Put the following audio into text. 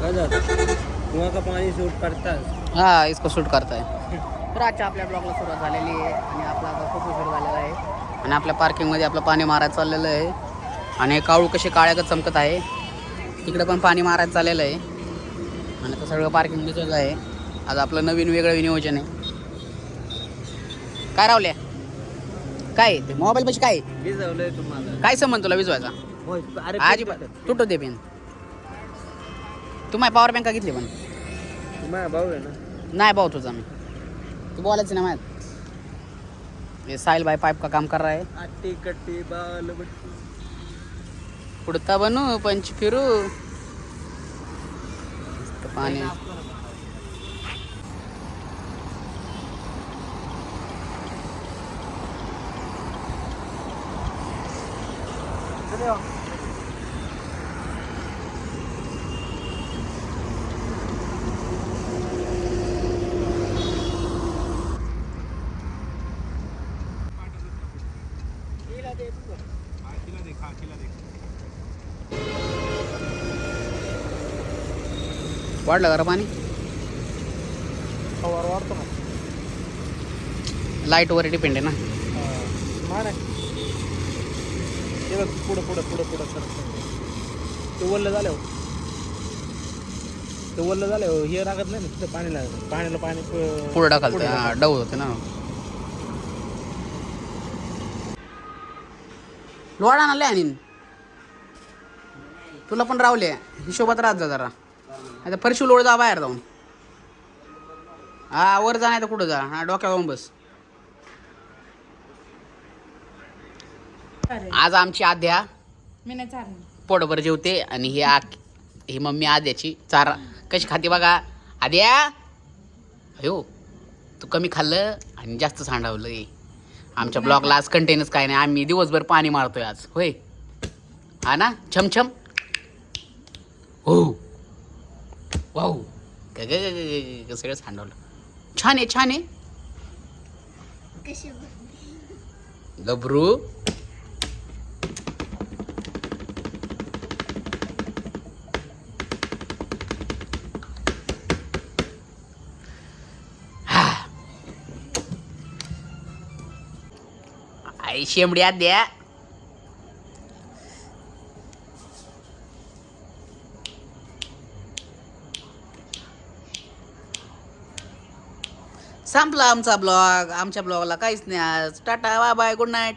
कुआं का पानी शूट करता है। हाँ इसको शूट करता है. तर आजच्या आपल्या ब्लॉगला सुरुवात झालेली आहे आणि आपला आता खूप उशीर झालेला आहे आणि आपल्या पार्किंगमध्ये आपलं पाणी मारायचं चाललेलं आहे आणि काळू कसे काळ्यागत चमकत आहे. तिकडे पण पाणी मारायचं चाललेलं आहे आणि आता सगळं पार्किंग दिसत आहे. आज आपलं नवीन वेगळं नियोजन आहे. काय रावल्या काय ते मोबाईल पाशी काय विजवलंय तुम्हाला. काय संबंध तुला विजवायचा होय, अरे अजिबात तुटू दे पेन. तू माझी पॉवर बँक घेतली पण माझा भाऊ आहे ना. नाही भाऊ तुझा मी तू बोलायचं ना माहित. ये साहिल भाई पाइप का काम कर रहा है. आट्टी कट्टी बाल बट्टी उड़ता बनू पंच फिरू मस्त पाणी. वाढलं जरा पाणी. पवार वाढतो ना. लाईट वर डिपेंड आहे ना. मान आहे ते बघ. पुढं पुढं पुढं पुढं सर ते वल्ल झालं. ते वल्ल झालं हे लागत नाही ना. तिथं पाणी लागत. पाण्याला पाणी पुढं टाकाल डव होते ना. लोळा ना आणि तुला पण रावले हिशोबात राहत जा जरा. आता फरशी लोळ जा बाहेर जाऊन. हा वर जा नाही तर कुठं जा. हा डोक्यावर जाऊन बस. आज आमची आद्या मी नाही चालणार. पोटभर जेवते आणि ही मम्मी आद्याची चारा कशी खाते बघा. आद्या अयो तू कमी खाल्लं आणि जास्त सांडावलं. आमच्या ब्लॉगला आज कंटेनच काय नाही. आम्ही दिवसभर पाणी मारतोय आज. होय हा ना छमछम. हो वाहू सगळं सांडवलं. छान आहे छान आहे गबरू. आई शेंबडी द्या. संपला आमचा ब्लॉग. आमच्या ब्लॉगला काहीच नाही आज. Tata bye bye good night.